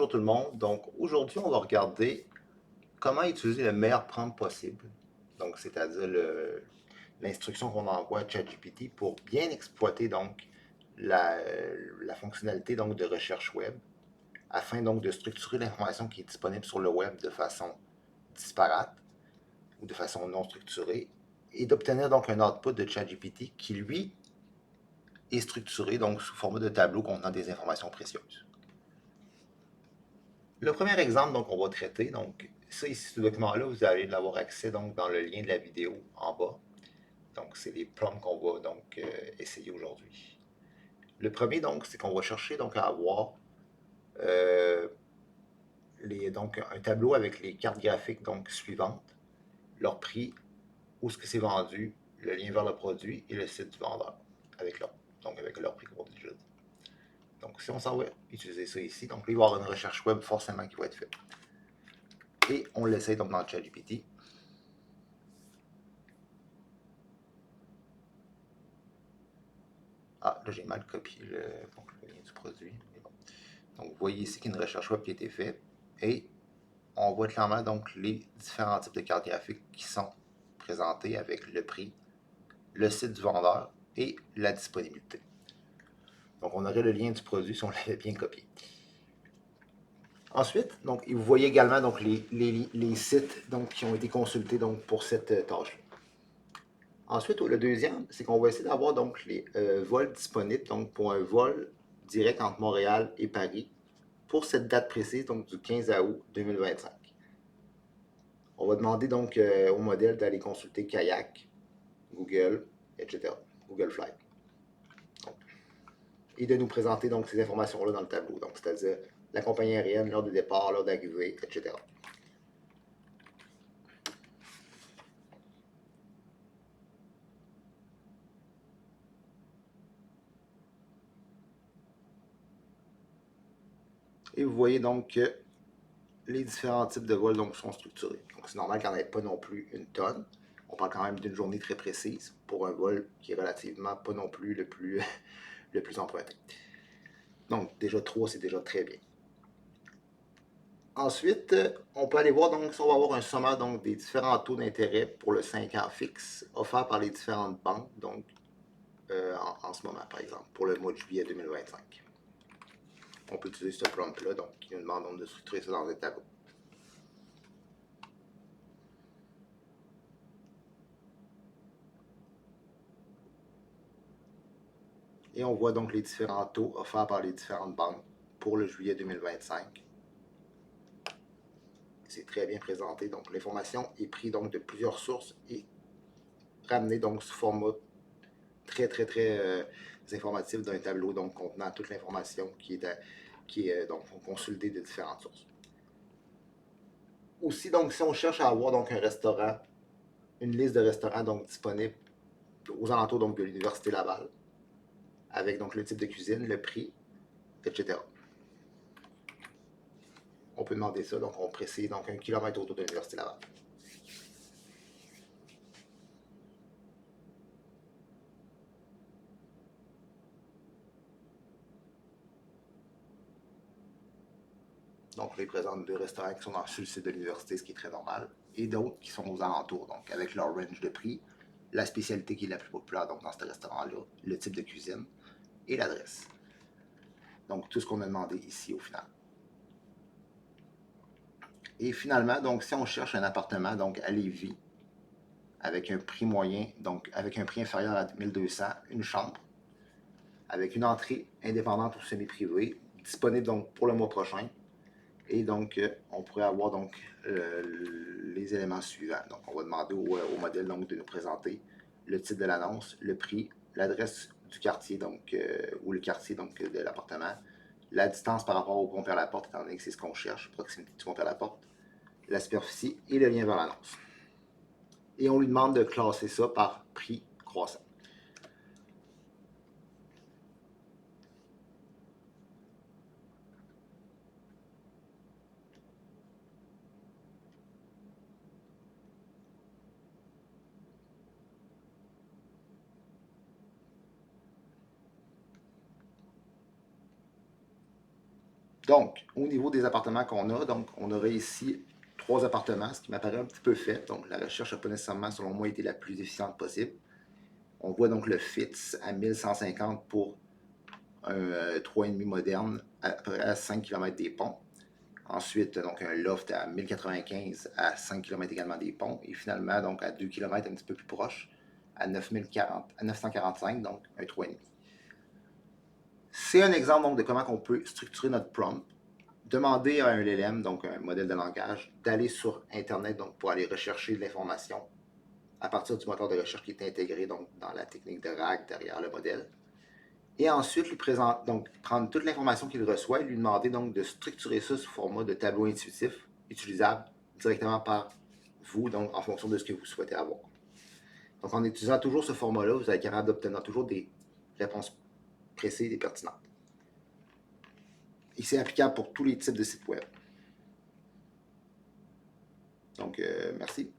Bonjour tout le monde. Donc aujourd'hui, on va regarder comment utiliser le meilleur prompt possible. Donc, c'est-à-dire l'instruction qu'on envoie à ChatGPT pour bien exploiter donc la, la fonctionnalité donc de recherche web afin donc de structurer l'information qui est disponible sur le web de façon disparate ou de façon non structurée et d'obtenir donc un output de ChatGPT qui lui est structuré donc sous format de tableau contenant des informations précieuses. Le premier exemple donc, on va traiter, donc ça ici, ce document-là, vous allez l'avoir accès donc, dans le lien de la vidéo en bas. Donc, c'est les prompts qu'on va donc essayer aujourd'hui. Le premier, donc, c'est qu'on va chercher donc à avoir donc, un tableau avec les cartes graphiques donc, suivantes, leur prix, où est-ce que c'est vendu, le lien vers le produit et le site du vendeur, avec leur prix qu'on a déjà dit. Donc, si on s'en va utiliser ça ici, donc là, il va y avoir une recherche web forcément qui va être faite. Et on l'essaye donc dans ChatGPT. Ah, là, j'ai mal copié le lien du produit. Mais bon. Donc, vous voyez ici qu'il y a une recherche web qui a été faite. Et on voit clairement donc les différents types de cartes graphiques qui sont présentés avec le prix, le site du vendeur et la disponibilité. Donc, on aurait le lien du produit si on l'avait bien copié. Ensuite, donc, vous voyez également donc, les sites donc, qui ont été consultés donc, pour cette tâche-là. Ensuite, le deuxième, c'est qu'on va essayer d'avoir donc les vols disponibles donc, pour un vol direct entre Montréal et Paris pour cette date précise, donc du 15 août 2025. On va demander donc au modèle d'aller consulter Kayak, Google, etc. Google Flight. Donc, et de nous présenter donc ces informations-là dans le tableau. Donc, c'est-à-dire la compagnie aérienne, l'heure de départ, l'heure d'arrivée, etc. Et vous voyez donc que les différents types de vols donc, sont structurés. Donc, c'est normal qu'il n'y en ait pas non plus une tonne. On parle quand même d'une journée très précise pour un vol qui est relativement pas non plus le plus, le plus emprunté. Donc, déjà 3, c'est déjà très bien. Ensuite, on peut aller voir donc si on va avoir un sommaire donc, des différents taux d'intérêt pour le 5 ans fixe offerts par les différentes banques, donc en ce moment, par exemple, pour le mois de juillet 2025. On peut utiliser ce prompt-là, donc qui nous demande donc, de structurer ça dans un tableau. Et on voit donc les différents taux offerts par les différentes banques pour le juillet 2025. C'est très bien présenté. Donc, l'information est prise donc, de plusieurs sources et ramenée donc, sous format très informatif d'un tableau donc, contenant toute l'information qui est donc, consultée de différentes sources. Aussi, donc, si on cherche à avoir donc, un restaurant, une liste de restaurants donc, disponibles aux alentours donc, de l'Université Laval, avec donc, le type de cuisine, le prix, etc. On peut demander ça, donc on précise donc 1 kilomètre autour de l'Université Laval. Donc, là, ils présentent 2 restaurants qui sont sur le site de l'université, ce qui est très normal, et d'autres qui sont aux alentours, donc avec leur range de prix, la spécialité qui est la plus populaire donc, dans ce restaurant-là, le type de cuisine et l'adresse. Donc, tout ce qu'on a demandé ici au final. Et finalement, donc, si on cherche un appartement donc, à Lévis, avec un prix moyen, donc avec un prix inférieur à 1200, une chambre, avec une entrée indépendante ou semi-privée, disponible donc pour le mois prochain. Et donc, on pourrait avoir donc les éléments suivants. Donc, on va demander au modèle donc, de nous présenter le titre de l'annonce, le prix, l'adresse du quartier, donc, ou le quartier donc, de l'appartement, la distance par rapport au pont vers la porte, étant donné que c'est ce qu'on cherche, proximité du pont vers la porte, la superficie et le lien vers l'annonce. Et on lui demande de classer ça par prix croissant. Donc, au niveau des appartements qu'on a, donc on aurait ici 3 appartements, ce qui m'apparaît un petit peu fait. Donc, la recherche n'a pas nécessairement, selon moi, été la plus efficiente possible. On voit donc le FITS à 1150 pour un 3,5 moderne, à peu près à 5 km des ponts. Ensuite, donc un loft à 1095 à 5 km également des ponts. Et finalement, donc à 2 km un petit peu plus proche, à 945, donc un 3,5. C'est un exemple donc, de comment on peut structurer notre prompt. Demander à un LLM, donc un modèle de langage, d'aller sur Internet donc, pour aller rechercher de l'information à partir du moteur de recherche qui est intégré donc, dans la technique de RAG derrière le modèle. Et ensuite, lui présenter, donc, prendre toute l'information qu'il reçoit et lui demander donc de structurer ça sous format de tableau intuitif, utilisable directement par vous, donc en fonction de ce que vous souhaitez avoir. Donc, en utilisant toujours ce format-là, vous allez être capable d'obtenir toujours des réponses précises et pertinentes. Et c'est applicable pour tous les types de sites web. Donc, merci.